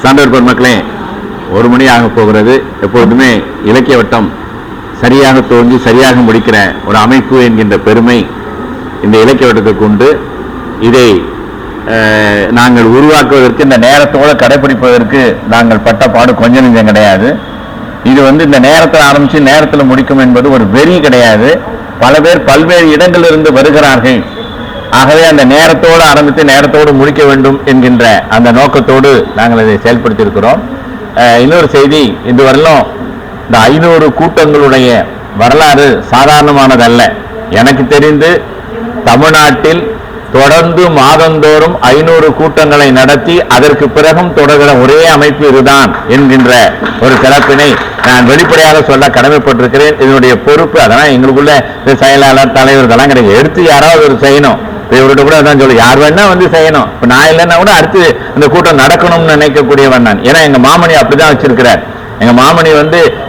சான்றோர் பெருமக்களே, 1 மணி ஆக போகிறது. எப்பொழுதுமே இலக்கிய வட்டம் சரியாக தோன்றி சரியாக முடிக்கிற ஒரு அமைப்பு என்கின்ற பெருமை இந்த இலக்கிய வட்டத்திற்கு உண்டு. இதை நாங்கள் உருவாக்குவதற்கு, இந்த நேரத்தோடு கடைபிடிப்பதற்கு நாங்கள் பட்ட பாடு கொஞ்சம் நெஞ்சம் கிடையாது. இது இந்த நேரத்தில் ஆரம்பித்து நேரத்தில் முடிக்கும் என்பது ஒரு வெறி கிடையாது. பல பேர் பல்வேறு இடங்களிலிருந்து வருகிறார்கள். ஆகவே அந்த நேரத்தோடு ஆரம்பித்து நேரத்தோடு முடிக்க வேண்டும் என்கின்ற அந்த நோக்கத்தோடு நாங்கள் இதை செயல்படுத்தியிருக்கிறோம். இன்னொரு செய்தி, இதுவரையிலும் இந்த 500 கூட்டங்களுடைய வரலாறு சாதாரணமானதல்ல. எனக்கு தெரிந்து தமிழ்நாட்டில் தொடர்ந்து மாதந்தோறும் 500 கூட்டங்களை நடத்தி அதற்கு பிறகும் தொடர்கிற ஒரே அமைப்பு இதுதான் என்கின்ற ஒரு சிறப்பினை நான் வெளிப்படையாக சொல்ல கடமைப்பட்டிருக்கிறேன். இதனுடைய பொறுப்பு அதனால் எங்களுக்குள்ள செயலாளர் தலைவர் இதெல்லாம் கிடையாது. எடுத்து யாராவது ஒரு செய்யணும். இவர்கிட்ட கூட அதான் சொல்லு, யார் வேணா செய்யணும். இப்போ நான் இல்லைன்னா கூட அடுத்து இந்த கூட்டம் நடக்கணும்னு நினைக்கக்கூடியவன் நான். ஏன்னா எங்க மாமணி அப்படிதான் வச்சிருக்கிறார். எங்க மாமணி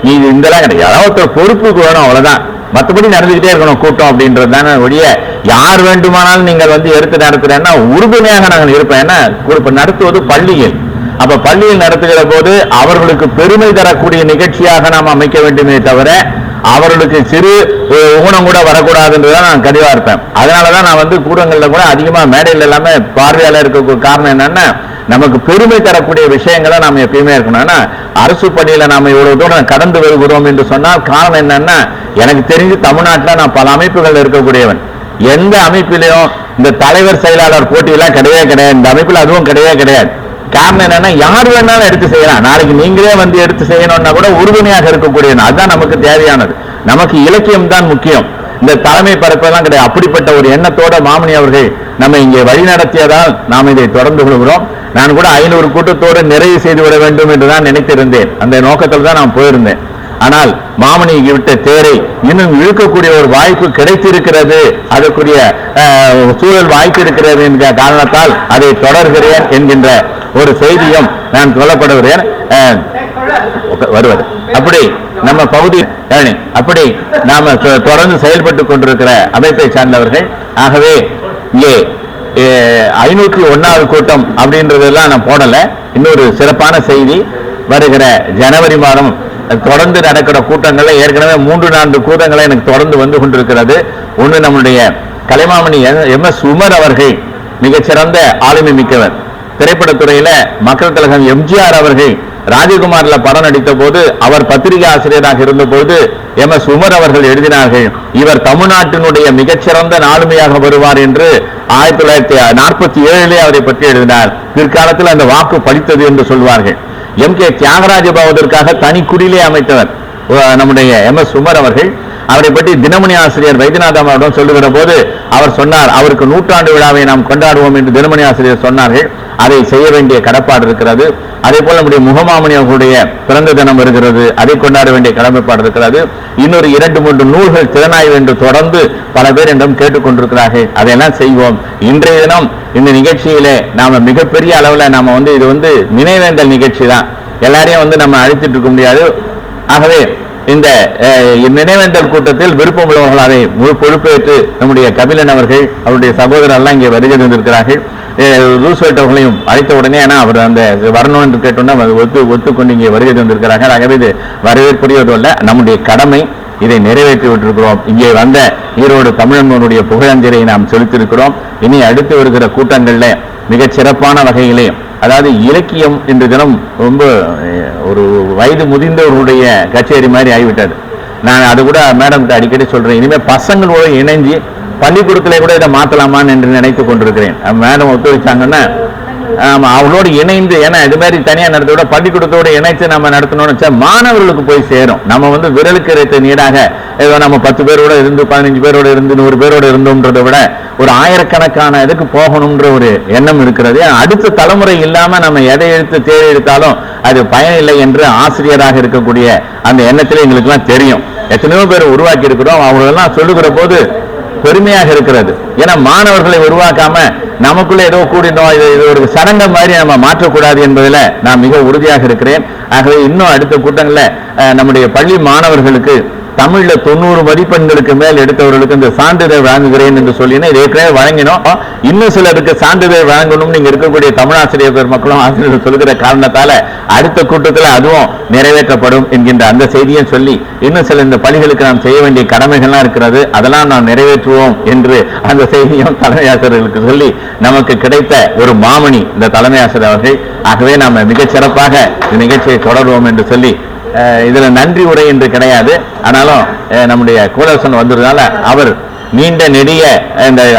நீ இதெல்லாம் கிடையாது, யாராவது பொறுப்புக்கு வேணும், அவ்வளவுதான். மற்றபடி நடந்துகிட்டே இருக்கணும் கூட்டம் அப்படின்றது தானே ஒழிய யார் வேண்டுமானாலும் நீங்கள் எடுத்து நடத்துறேன்னா உறுதுணையாக நாங்கள் இருப்பேன். ஏன்னா நடத்துவது பள்ளியில். அப்ப பள்ளியில் நடத்துகிற போது அவர்களுக்கு பெருமை தரக்கூடிய நிகழ்ச்சியாக நாம் அமைக்க வேண்டுமே தவிர அவர்களுக்கு சிறு ஊனம் கூட வரக்கூடாதுன்றதான் நான் கடிவா இருப்பேன். அதனாலதான் நான் கூட்டங்கள்ல கூட அதிகமா மேடையில் எல்லாமே பார்வையாளர் இருக்க காரணம் என்னன்னா, நமக்கு பெருமை தரக்கூடிய விஷயங்களை நாம் எப்பயுமே இருக்கணும். ஆனா அரசு பணியில நாம இவ்வளவு தூரம் கடந்து வருகிறோம் என்று சொன்னால் காரணம் என்னன்னா, எனக்கு தெரிஞ்சு தமிழ்நாட்டில் நான் பல அமைப்புகள் இருக்கக்கூடியவன். எந்த அமைப்பிலையும் இந்த தலைவர் செயலாளர் போட்டியெல்லாம் கிடையவே கிடையாது. இந்த அமைப்பில் அதுவும் கிடையவே கிடையாது. காரணம் என்னன்னா, யார் வேணாலும் எடுத்து செய்யலாம். நாளைக்கு நீங்களே எடுத்து செய்யணும்னா கூட உறுதுணையாக இருக்கக்கூடிய, அதுதான் நமக்கு தேவையானது. நமக்கு இலக்கியம் தான் முக்கியம். இந்த தலைமை பரப்பெல்லாம் கிடையாது. அப்படிப்பட்ட ஒரு எண்ணத்தோட மாமணி அவர்கள் நம்ம இங்கே வழி நடத்தியதால் நாம் இதை தொடர்ந்து கொள்கிறோம். நான் கூட 500 கூட்டத்தோடு நிறைவு செய்து விட வேண்டும் என்று தான் நினைத்திருந்தேன். அந்த நோக்கத்தில் தான் நான் போயிருந்தேன். ஆனால் மாமணி விட்ட தேரை இன்னும் இழுக்கக்கூடிய ஒரு வாய்ப்பு கிடைத்திருக்கிறது, அதற்குரிய சூழல் வாய்ப்பு இருக்கிறது என்கிற காரணத்தால் அதை தொடர்கிறேன் என்கின்ற ஒரு செய்தியும் நான் சொல்லப்படுகிறேன். வருவது அப்படி நம்ம பகுதி அப்படி நாம தொடர்ந்து செயல்பட்டு கொண்டிருக்கிற அமைப்பை சார்ந்தவர்கள். ஆகவே இங்கே 501வது கூட்டம் அப்படின்றதெல்லாம் நான் போடல. இன்னொரு சிறப்பான செய்தி, வருகிற ஜனவரி மாதம் தொடர்ந்து நடக்கிற கூட்டங்கள்ல ஏற்கனவே 3-4 கூட்டங்களை எனக்கு தொடர்ந்து வந்து கொண்டிருக்கிறது. ஒன்று, நம்முடைய கலைமாமணி MS உமர் அவர்கள் மிகச்சிறந்த ஆளுமை மிக்கவர். திரைப்படத்துறையில மக்கள் கழகம் MGR அவர்கள் ராஜகுமார்ல படம் நடித்த போது அவர் பத்திரிகை ஆசிரியராக இருந்த போது MS உமர் அவர்கள் எழுதினார்கள், இவர் தமிழ்நாட்டினுடைய மிகச்சிறந்த ஆளுமையாக வருவார் என்று 1947 அவரை பற்றி எழுதினார். பிற்காலத்தில் அந்த வாக்கு பலித்தது என்று சொல்வார்கள். MK தியாகராஜ பாவதற்காக தனி குடிலே அமைத்தவர் நம்முடைய MS உமர் அவர்கள். அவரை பற்றி தினமணி ஆசிரியர் வைத்தியநாதம் அவரிடம் சொல்லுகிற போது அவர் சொன்னார், அவருக்கு 100ஆண்டு விழாவை நாம் கொண்டாடுவோம் என்று தினமணி ஆசிரியர் சொன்னார்கள். அதை செய்ய வேண்டிய கடப்பாடு இருக்கிறது. அதே போல நம்முடைய முகமாமணி அவர்களுடைய பிறந்த தினம் வருகிறது, அதை கொண்டாட வேண்டிய கடமைப்பாடு இருக்கிறது. இன்னொரு 2-3 நூல்கள் திறனாய்வு என்று தொடர்ந்து பல பேர் என்றும் கேட்டுக்கொண்டிருக்கிறார்கள். அதையெல்லாம் செய்வோம். இன்றைய தினம் இந்த நிகழ்ச்சியிலே நாம மிகப்பெரிய அளவில் நாம இது நினைவேந்தல் நிகழ்ச்சி தான். எல்லாரையும் நம்ம அழைத்துட்டு இருக்க முடியாது. ஆகவே இந்த நினைவேந்தல் கூட்டத்தில் விருப்பம் உள்ளவர்கள் அதை முழு பொறுப்பேற்று நம்முடைய கபிலன் அவர்கள், அவருடைய சகோதரர் எல்லாம் இங்கே வருகை தந்திருக்கிறார்கள். ரூஸ்வெல்ட் அவர்களையும் அழைத்த உடனே அவர் அந்த வரணும் என்று கேட்டோன்னா ஒத்துக்கொண்டு இங்கே வருகை தந்திருக்கிறார்கள். ஆகவே இது வரவேற்புரியதல்ல, நம்முடைய கடமை. இதை நிறைவேற்றி விட்டிருக்கிறோம். இங்கே வந்த ஈரோடு தமிழனுடைய புகழஞ்சலை நாம் செலுத்தியிருக்கிறோம். இனி அடுத்து வருகிற கூட்டங்களில் மிகச் சிறப்பான வகையிலே, அதாவது இலக்கியம் இன்று தினம் ரொம்ப ஒரு வயது முதிர்ந்தவர்களுடைய கச்சேரி மாதிரி ஆகிவிட்டது. நான் அது கூட மேடம் கிட்ட அடிக்கடி சொல்றேன், இனிமேல் பசங்களோட இணைஞ்சி பள்ளிக்கூடத்திலே கூட இதை மாற்றலாமான்னு என்று நினைத்து கொண்டிருக்கிறேன். மேடம் ஒத்துழைச்சாங்கன்னா அவளோடு இணைந்து, ஏன்னா இது மாதிரி தனியாக நடத்த விட பள்ளிக்கூடத்தோடு இணைத்து நம்ம நடத்தணும்னு வச்சா மாணவர்களுக்கு போய் சேரும். நம்ம விரலுக்கு இறைத்த நீடாக ஏதோ நம்ம 10 பேரோட இருந்து 15 பேரோட இருந்து 100 பேரோட இருந்தோம்ன்றதை விட ஒரு ஆயிரக்கணக்கான இதுக்கு போகணும்ன்ற ஒரு எண்ணம் இருக்கிறது. அடுத்த தலைமுறை இல்லாம நம்ம எதை எடுத்து தேடி எடுத்தாலும் அது பயனில்லை என்று ஆசிரியராக இருக்கக்கூடிய அந்த எண்ணத்திலே எங்களுக்கு எல்லாம் தெரியும். எத்தனையோ பேர் உருவாக்கி இருக்கிறோம். அவங்களெல்லாம் சொல்லுகிற போது பெருமையாக இருக்கிறது. ஏன்னா மாணவர்களை உருவாக்காம நமக்குள்ள ஏதோ கூடினோம், இது ஒரு சடங்கம் மாதிரி நம்ம மாற்றக்கூடாது என்பதில் நான் மிக உறுதியாக இருக்கிறேன். ஆகவே இன்னும் அடுத்த கூட்டங்களில் நம்முடைய பள்ளி மாணவர்களுக்கு தமிழ்ல 90 மதிப்பெண்களுக்கு மேல் எடுத்தவர்களுக்கு இந்த சான்றிதழ் வழங்குகிறேன் என்று சொல்லினா இது ஏற்கனவே வழங்கினோம். இன்னும் சிலருக்கு சான்றிதழ் வழங்கணும் நீங்க இருக்கக்கூடிய தமிழாசிரியர் பெருமக்களும் ஆசிரியர்கள் சொல்கிற காரணத்தால அடுத்த கூட்டத்தில் அதுவும் நிறைவேற்றப்படும் என்கின்ற அந்த செய்தியும் சொல்லி, இன்னும் சில இந்த பள்ளிகளுக்கு நாம் செய்ய வேண்டிய கடமைகள்லாம் இருக்கிறது, அதெல்லாம் நாம் நிறைவேற்றுவோம் என்று அந்த செய்தியும் தலைமை ஆசிரியர்களுக்கு சொல்லி நமக்கு கிடைத்த ஒரு மாமணி இந்த தலைமை ஆசிரியர் அவர்கள். ஆகவே நாம் மிகச் சிறப்பாக இந்த நிகழ்ச்சியை தொடர்வோம் என்று சொல்லி, இதுல நன்றி உரை என்று கிடையாது, ஆனாலும் நம்முடைய கோலரசன் வந்ததுனால அவர் நீண்ட நெடிய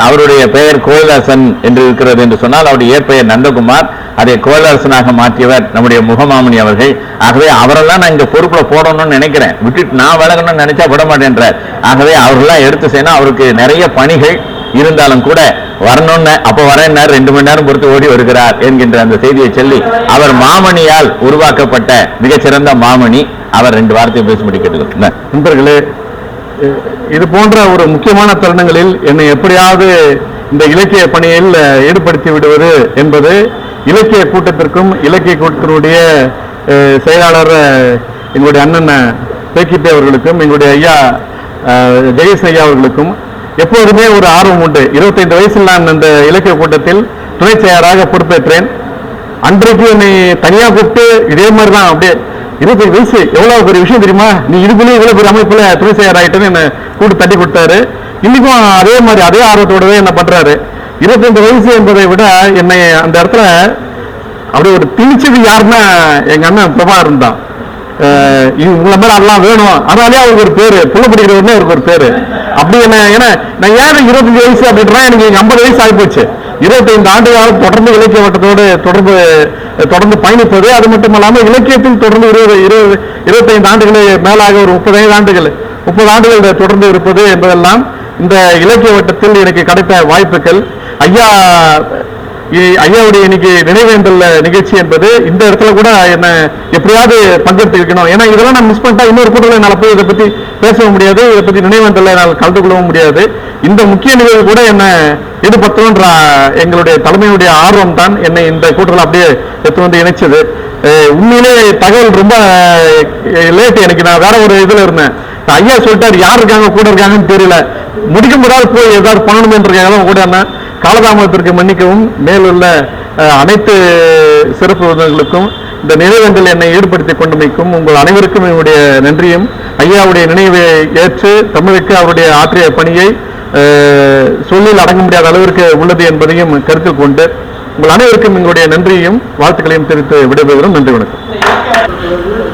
அவருடைய பெயர் கோயிலரசன் என்று இருக்கிறது என்று சொன்னால் அவருடைய இயற்பெயர் நந்தகுமார், அதை கோயிலரசனாக மாற்றியவர் நம்முடைய முகமாமணி அவர்கள். ஆகவே அவரெல்லாம் நான் இங்க பொறுப்புல போடணும்னு நினைக்கிறேன், விட்டுட்டு நான் வழங்கணும்னு நினைச்சா விட மாட்டேன்றார். ஆகவே அவர்களெல்லாம் எடுத்து செய்யணும். அவருக்கு நிறைய பணிகள் இருந்தாலும் கூட வரணும்னு அப்ப வரேன்னார், 2 மணி நேரம் பொறுத்து ஓடி வருகிறார் என்கின்ற அந்த செய்தியை சொல்லி, அவர் மாமணியால் உருவாக்கப்பட்ட மிகச்சிறந்த மாமணி. அவர் 2 வார்த்தையை பேசும்படி கேட்டுக்கிறேன். நண்பர்களே, இது போன்ற ஒரு முக்கியமான தருணங்களில் என்னை எப்படியாவது இந்த இலக்கிய பணியில் ஈடுபடுத்தி விடுவது என்பது இலக்கிய கூட்டத்திற்கும் இலக்கிய கூட்டத்தினுடைய செயலாளர் எங்களுடைய அண்ணன் பேக்கிப்பே அவர்களுக்கும் எங்களுடைய ஐயா ஜெயேஷ் ஐயா அவர்களுக்கும் எப்போதுமே ஒரு ஆர்வம் உண்டு. 25 வயசில் நான் இந்த இலக்கிய கூட்டத்தில் துணை செயலராக பொறுப்பேற்றேன். அன்றைக்கு என்னை தனியாக கூப்பிட்டு இதே மாதிரி தான் அப்படியே 25 வயசு எவ்வளவு பெரிய விஷயம் தெரியுமா, நீ இதுக்குள்ளே இவ்வளவு பெரிய அமைப்புல துணை செயலராயிட்டுன்னு என்ன கூப்பிட்டு தட்டி கொடுத்தாரு. இன்னைக்கும் அதே மாதிரி அதே ஆர்வத்தோடவே என்ன பண்றாரு. 25 வயசு என்பதை விட என்னை அந்த இடத்துல அப்படி ஒரு திணிச்சது யாருன்னா எங்க அண்ணன் பிரபாகரன் தான். இவங்கள மாதிரி அதெல்லாம் வேணும், அதனாலே அவருக்கு ஒரு பேரு, புள்ள பிடிக்கிறவருன்னு அவருக்கு ஒரு பேரு. அப்படி என்ன, ஏன்னா நான் ஏன் 25 வயசு அப்படின்றா, எனக்கு 50 வயசு ஆகிப்போச்சு. 25 ஆண்டு காலம் தொடர்ந்து இலக்கிய வட்டத்தோடு தொடர்ந்து பயணிப்பது, அது மட்டும் இல்லாமல் இலக்கியத்தில் தொடர்ந்து 25 ஆண்டுகளை மேலாக ஒரு 30 ஆண்டுகள் தொடர்ந்து இருப்பது என்பதெல்லாம் இந்த இலக்கிய வட்டத்தில் எனக்கு கிடைத்த வாய்ப்புகள். ஐயாவுடைய இன்னைக்கு நினைவேந்தல் நிகழ்ச்சி என்பது இந்த இடத்துல கூட என்ன எப்படியாவது பங்கெடுத்து வைக்கணும். ஏன்னா இதெல்லாம் நான் மிஸ் பண்ணிட்டா இன்னொரு கூட்டத்தில் என்னால் போய் இதை பத்தி பேசவும் முடியாது, இதை பத்தி நினைவேந்தல் என்னால் கலந்து கொள்ளவும் முடியாது. இந்த முக்கிய நிகழ்வு கூட என்ன ஈடுபடுத்தணுன்ற எங்களுடைய தலைமையுடைய ஆர்வம் தான் என்னை இந்த கூட்டத்தில் அப்படியே எடுத்து வந்து இணைச்சது. உண்மையிலே தகவல் ரொம்ப லேட், எனக்கு நான் வேற ஒரு இதுல இருந்தேன். ஐயா சொல்லிட்டாரு யார் இருக்காங்க கூட இருக்காங்கன்னு தெரியல, முடிக்கும் போதாவது போய் ஏதாவது பண்ணணுமென்றதுக்காக கூட என்ன காலதாமதத்திற்கு மன்னிக்கவும். மேலுள்ள அனைத்து சிறப்பு விருந்தினர்களுக்கும் இந்த நினைவேந்தல் என்னை ஈடுபடுத்திக் கொண்டமைக்கும் உங்கள் அனைவருக்கும் என்னுடைய நன்றியும், ஐயாவுடைய நினைவை ஏற்று தமிழுக்கு அவருடைய ஆற்றிய பணியை சொல்லில் அடங்க முடியாத அளவிற்கு உள்ளது என்பதையும் கருத்தில் கொண்டு உங்கள் அனைவருக்கும் எங்களுடைய நன்றியையும் வாழ்த்துக்களையும் தெரிவித்து விடைபெறுகிறோம். நன்றி, வணக்கம்.